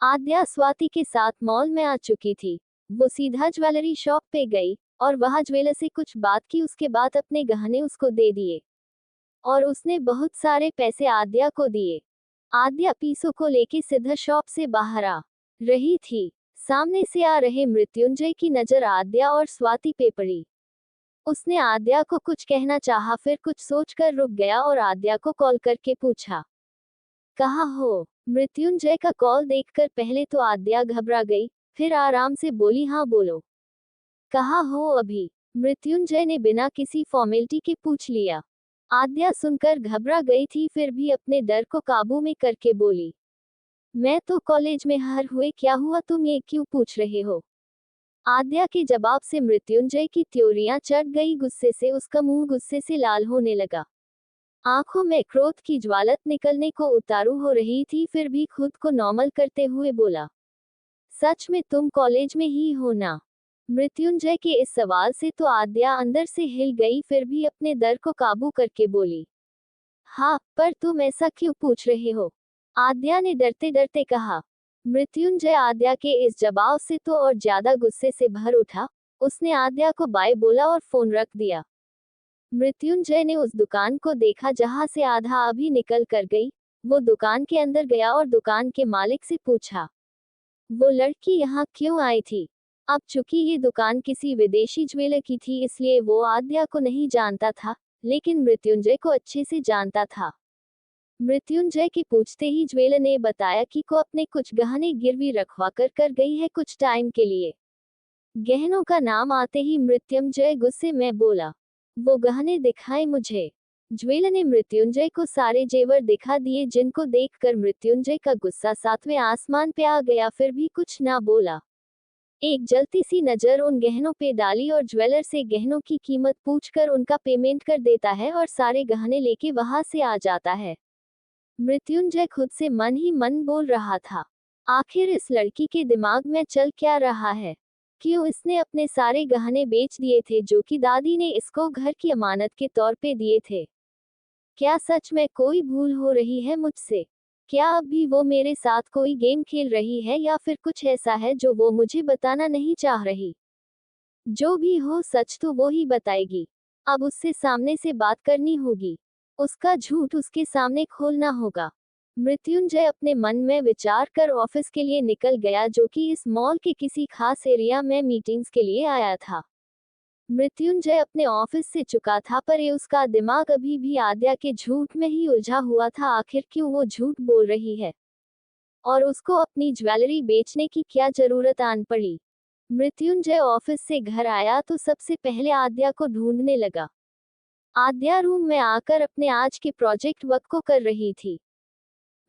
आद्या स्वाति के साथ मॉल में आ चुकी थी। वो सीधा ज्वेलरी शॉप पे गई और वहां ज्वेलर से कुछ बात की। उसके बाद अपने गहने उसको दे दिए और उसने बहुत सारे पैसे आद्या को दिए। आद्या पीसों को लेके सीधा शॉप से बाहर आ रही थी। सामने से आ रहे मृत्युंजय की नजर आद्या और स्वाति पे पड़ी। उसने आद्या को कुछ कहना चाहा, फिर कुछ सोचकर रुक गया और आद्या को कॉल करके पूछा, कहाँ हो? मृत्युंजय का कॉल देखकर पहले तो आद्या घबरा गई, फिर आराम से बोली, हाँ बोलो। कहाँ हो अभी? मृत्युंजय ने बिना किसी फॉर्मेलिटी के पूछ लिया। आद्या सुनकर घबरा गई थी, फिर भी अपने डर को काबू में करके बोली, मैं तो कॉलेज में। हर हुए क्या हुआ, तुम ये क्यों पूछ रहे हो? आद्या के जवाब से मृत्युंजय की त्योरियां चढ़ गई। गुस्से से उसका मुंह गुस्से से लाल होने लगा। आंखों में क्रोध की ज्वालत निकलने को उतारू हो रही थी, फिर भी खुद को नॉर्मल करते हुए बोला, सच में तुम कॉलेज में ही हो ना? मृत्युंजय के इस सवाल से तो आद्या अंदर से हिल गई, फिर भी अपने डर को काबू करके बोली, हाँ, पर तुम ऐसा क्यों पूछ रहे हो? आद्या ने डरते डरते कहा। मृत्युंजय आद्या के इस जवाब से तो और ज्यादा गुस्से से भर उठा। उसने आद्या को बाय बोला और फोन रख दिया। मृत्युंजय ने उस दुकान को देखा जहां से आधा अभी निकल कर गई। वो दुकान के अंदर गया और दुकान के मालिक से पूछा, वो लड़की यहाँ क्यों आई थी? अब चूंकि ये दुकान किसी विदेशी ज्वेलर की थी, इसलिए वो आद्या को नहीं जानता था, लेकिन मृत्युंजय को अच्छे से जानता था। मृत्युंजय के पूछते ही ज्वेलर ने बताया कि को अपने कुछ गहने गिरवी रखवा कर गई है कुछ टाइम के लिए। गहनों का नाम आते ही मृत्युंजय गुस्से में बोला, वो गहने दिखाए मुझे। ज्वेलर ने मृत्युंजय को सारे जेवर दिखा दिए, जिनको देखकर मृत्युंजय का गुस्सा सातवें आसमान पे आ गया, फिर भी कुछ ना बोला। एक जलती सी नजर उन गहनों पे डाली और ज्वेलर से गहनों की कीमत पूछकर उनका पेमेंट कर देता है और सारे गहने लेके वहां से आ जाता है। मृत्युंजय खुद से मन ही मन बोल रहा था, आखिर इस लड़की के दिमाग में चल क्या रहा है? क्यों इसने अपने सारे गहने बेच दिए थे जो कि दादी ने इसको घर की अमानत के तौर पे दिए थे? क्या सच में कोई भूल हो रही है मुझसे? क्या अब भी वो मेरे साथ कोई गेम खेल रही है, या फिर कुछ ऐसा है जो वो मुझे बताना नहीं चाह रही? जो भी हो, सच तो वो ही बताएगी। अब उससे सामने से बात करनी होगी। उसका झूठ उसके सामने खोलना होगा। मृत्युंजय अपने मन में विचार कर ऑफिस के लिए निकल गया, जो कि इस मॉल के किसी खास एरिया में मीटिंग्स के लिए आया था। मृत्युंजय अपने ऑफिस से चुका था, पर ये उसका दिमाग अभी भी आद्या के झूठ में ही उलझा हुआ था। आखिर क्यों वो झूठ बोल रही है, और उसको अपनी ज्वेलरी बेचने की क्या जरूरत आन पड़ी? मृत्युंजय ऑफिस से घर आया तो सबसे पहले आद्या को ढूंढने लगा। आद्या रूम में आकर अपने आज के प्रोजेक्ट वर्क को कर रही थी।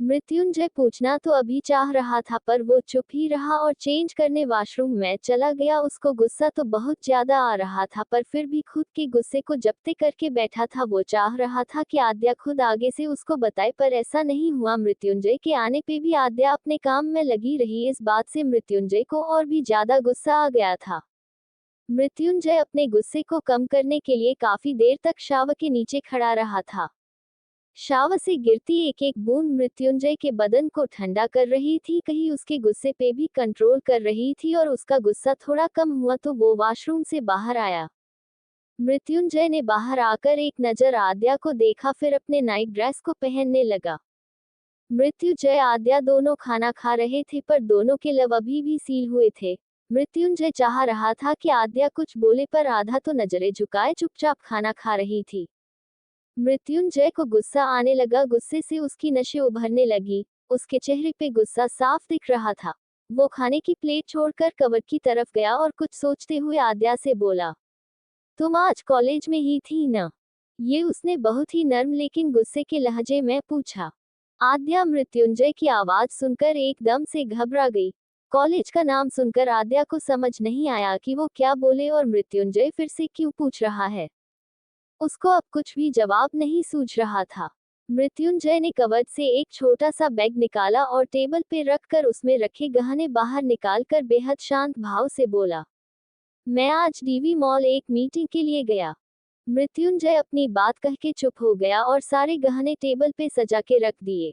मृत्युंजय पूछना तो अभी चाह रहा था, पर वो चुप ही रहा और चेंज करने वॉशरूम में चला गया। उसको गुस्सा तो बहुत ज्यादा आ रहा था, पर फिर भी खुद के गुस्से को जब्ते करके बैठा था। वो चाह रहा था कि आद्या खुद आगे से उसको बताए, पर ऐसा नहीं हुआ। मृत्युंजय के आने पे भी आद्या अपने काम में लगी रही। इस बात से मृत्युंजय को और भी ज्यादा गुस्सा आ गया था। मृत्युंजय अपने गुस्से को कम करने के लिए काफी देर तक शावर के नीचे खड़ा रहा था। शावर से गिरती एक एक बूंद मृत्युंजय के बदन को ठंडा कर रही थी, कहीं उसके गुस्से पे भी कंट्रोल कर रही थी। और उसका गुस्सा थोड़ा कम हुआ तो वो वॉशरूम से बाहर आया। मृत्युंजय ने बाहर आकर एक नजर आद्या को देखा, फिर अपने नाइट ड्रेस को पहनने लगा। मृत्युंजय आद्या दोनों खाना खा रहे थे, पर दोनों के लब अभी भी सील हुए थे। मृत्युंजय चाह रहा था कि आद्या कुछ बोले, पर आधा तो नजरें झुकाए चुपचाप खाना खा रही थी। मृत्युंजय को गुस्सा आने लगा। गुस्से से उसकी नसें उभरने लगी। उसके चेहरे पे गुस्सा साफ दिख रहा था। वो खाने की प्लेट छोड़कर कवर की तरफ गया और कुछ सोचते हुए आद्या से बोला, तुम आज कॉलेज में ही थी ना? ये उसने बहुत ही नर्म लेकिन गुस्से के लहजे में पूछा। आद्या मृत्युंजय की आवाज सुनकर एकदम से घबरा गई। कॉलेज का नाम सुनकर आद्या को समझ नहीं आया कि वो क्या बोले और मृत्युंजय फिर से क्यों पूछ रहा है। उसको अब कुछ भी जवाब नहीं सूझ रहा था। मृत्युंजय ने कवर्ड से एक छोटा सा बैग निकाला और टेबल पे रखकर उसमें रखे गहने बाहर निकालकर बेहद शांत भाव से बोला, मैं आज डीवी मॉल एक मीटिंग के लिए गया। मृत्युंजय अपनी बात कह के चुप हो गया और सारे गहने टेबल पे सजा के रख दिए।